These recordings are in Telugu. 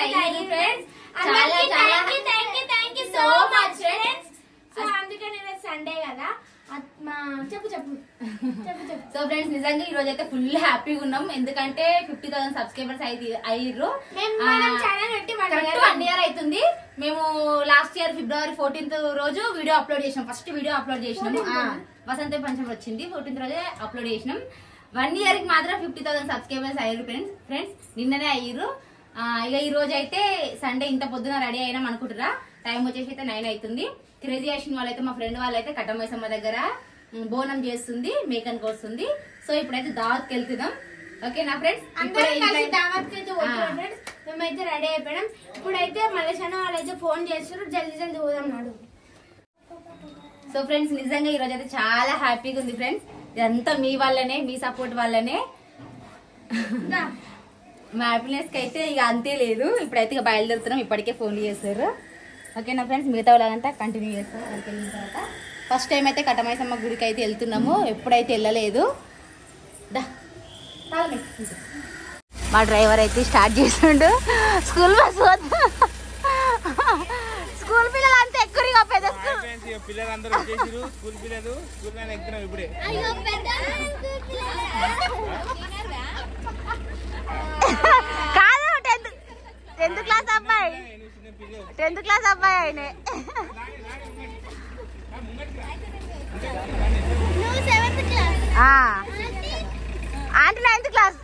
అయ్యారు ఫ్రెండ్స్. చాలా చాలా thank you so much friends. So అందుకని ఈరోజు సండే కదా. చెప్పు సో ఫ్రెండ్స్ నిజంగా ఈ రోజు అయితే ఫుల్ హ్యాపీగా ఉన్నాం. ఎందుకంటే 50,000 సబ్స్క్రైబర్స్ అయ్యారు. 1 year అవుతుంది. మేము లాస్ట్ ఇయర్ February 14th రోజు వీడియో అప్లోడ్ చేసినాం. ఫస్ట్ వీడియో అప్లోడ్ చేసినాము. వసంత పంచమి వచ్చింది 14th రోజే అప్లోడ్ చేసినాం. 1 year కి మాత్రం 50,000 సబ్స్క్రైబర్స్ అయ్యారు ఫ్రెండ్స్. నిన్ననే అయ్యారు. ఇక ఈ రోజు అయితే సండే ఇంత పొద్దున రెడీ అయినాం అనుకుంటారా. టైం వచ్చేసి అయితే 9 అవుతుంది. క్రేజీ యాక్షన్ వాళ్ళైతే మా ఫ్రెండ్ వాళ్ళైతే కట్టమైసమ్మ దగ్గర బోనం చేస్తుంది, మేకన్ కోస్తుంది. సో ఇప్పుడైతే దావత్కి వెళ్తున్నాం. ఓకేనా ఫ్రెండ్స్? మేమైతే రెడీ అయిపోయాం. ఇప్పుడైతే మలేషియా వాళ్ళైతే ఫోన్ చేస్తారు, జల్దీ పోదాం నాడు. సో ఫ్రెండ్స్ నిజంగా ఈ రోజు అయితే చాలా హ్యాపీగా ఉంది ఫ్రెండ్స్. ఇదంతా మీ వల్లనే, మీ సపోర్ట్ వల్లనే. మా హ్యాపీనెస్ కి అయితే ఇక అంతే లేదు. ఇప్పుడైతే ఇక బయలుదేరుతున్నాం. ఇప్పటికే ఫోన్లు చేస్తారు. ఓకేనా ఫ్రెండ్స్? మిగతా వాళ్ళంతా కంటిన్యూ చేస్తాం. అక్కడికి వెళ్ళిన తర్వాత ఫస్ట్ టైం అయితే కట్టమైసమ్మ గుడికి అయితే వెళ్తున్నాము. ఎప్పుడైతే వెళ్ళలేదు. మా డ్రైవర్ అయితే స్టార్ట్ చేసిండు. స్కూల్ బస్ స్కూల్ పిల్లలు అంతా ఎక్కువ పెద్ద పిల్లలందరూ స్కూల్ పిల్లలు ఇప్పుడే కాదు 10th క్లాస్ అబ్బాయి 10th క్లాస్ అబ్బాయి ఆయనే. ఆంటీ 9th క్లాస్,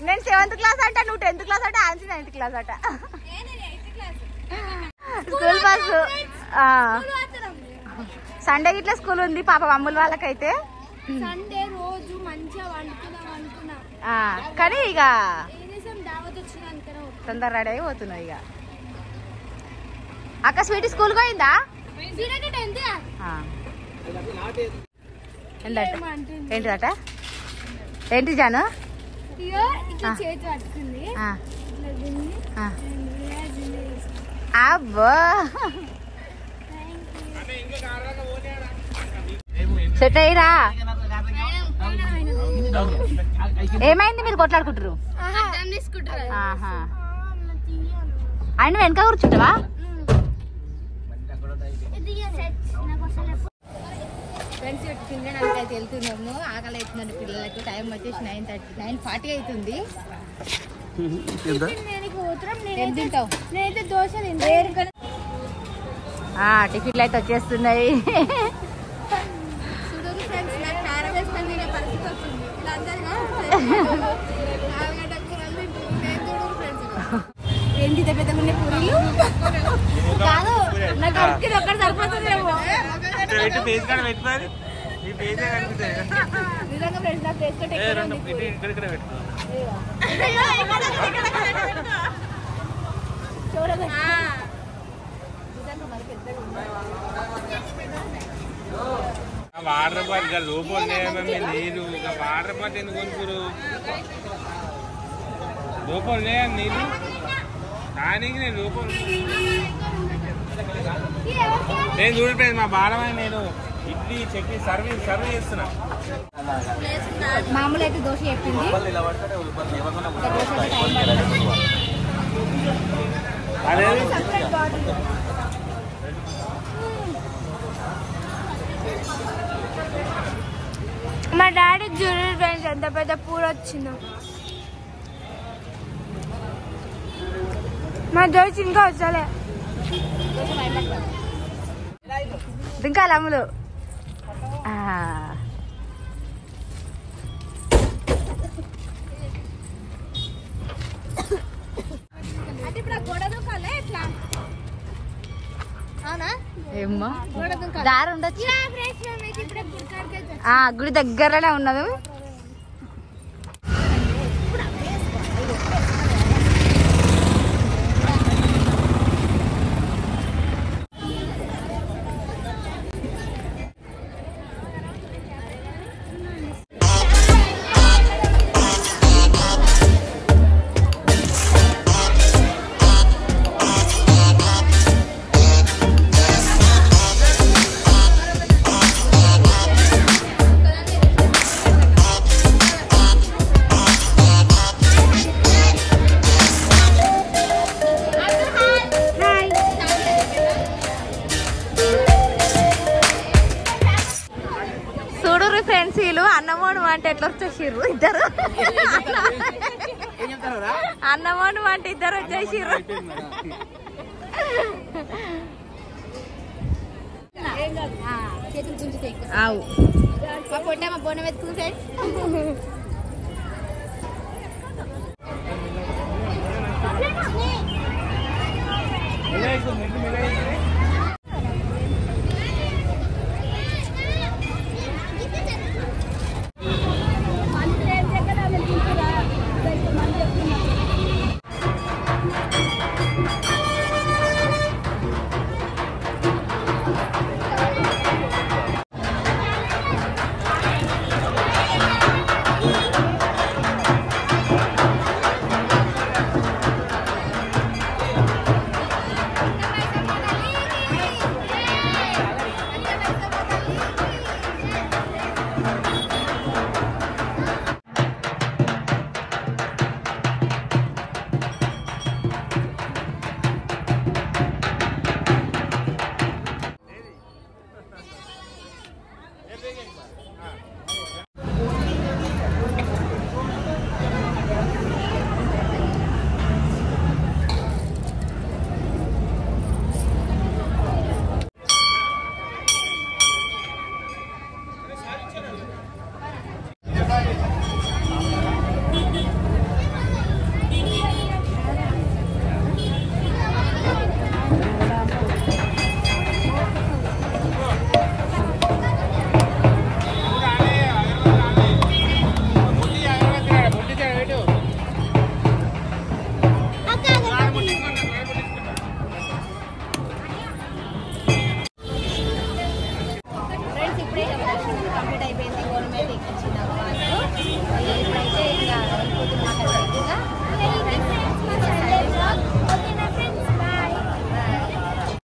నేను 7th క్లాస్ అంట, నువ్వు 10th క్లాస్ అంట, ఆంటీ 9th క్లాస్ అంట. స్కూల్ బస్సు సండే ఇట్లా స్కూల్ ఉంది పాప అమ్ముల వాళ్ళకైతే. సండే రోజు మంచిగా కానీ ఇక తొందర రెడీ అయిపోతున్నావు. ఇక అక్క స్వీట్ స్కూల్ పోయిందా? ఏంటిదట? ఏంటి జాను? అబ్బో సెట్ అయ్యిరా. ఏమైంది మీరు కొట్లాడుకుంటారు? ఆయన వెనక కూర్చుంటావా? ఫ్రెండ్స్ తినడానికి అయితే వెళ్తున్నాము. ఆకలి అవుతుందండి పిల్లలకి. టైం వచ్చేసి 9:40 అవుతుంది. ఏం తింటావు? నేనైతే దోశ తింటాను. టిఫిన్లు అయితే వచ్చేస్తున్నాయి. ఏంటి పెద్ద పూరీలు కాదు, నాకు ఒక్కటి సరిపోతుందేమో. నిజంగా ఫ్రెండ్స్ నాకు వాటర్ బాటిల్ లోపల నీళ్ళు వాటర్ బాటిల్ ఎందుకు కొనుక్కురు? లోపల నీళ్ళు దానికి నేను లోపల నేను చూడలేదు. మా బాలమని నేను ఇడ్లీ చట్నీ సర్వీస్ చేస్తున్నా. మామూలు అయితే దోశ చెప్పింది. మా డాడీ చూడండి ఫ్రెండ్స్ ఎంత పెద్ద పూర వచ్చిందో. మా దోశ ఇంకా వచ్చలే. ఇంకా అమ్ములు ఏమ్మా దారి ఉండొచ్చు. గుడి దగ్గరలోనే ఉన్నది. అన్నమోడు అంటే ఎట్లా వచ్చేసిర్రు ఇద్దరు అన్నమోడు అంటే ఇద్దరు వచ్చేసిర్రు చేతులు గుంజుతాయి ఆవు మా పొట్ట మా బోనం ఎత్తుకుని ఫ్రెండ్స్ మెల్లగా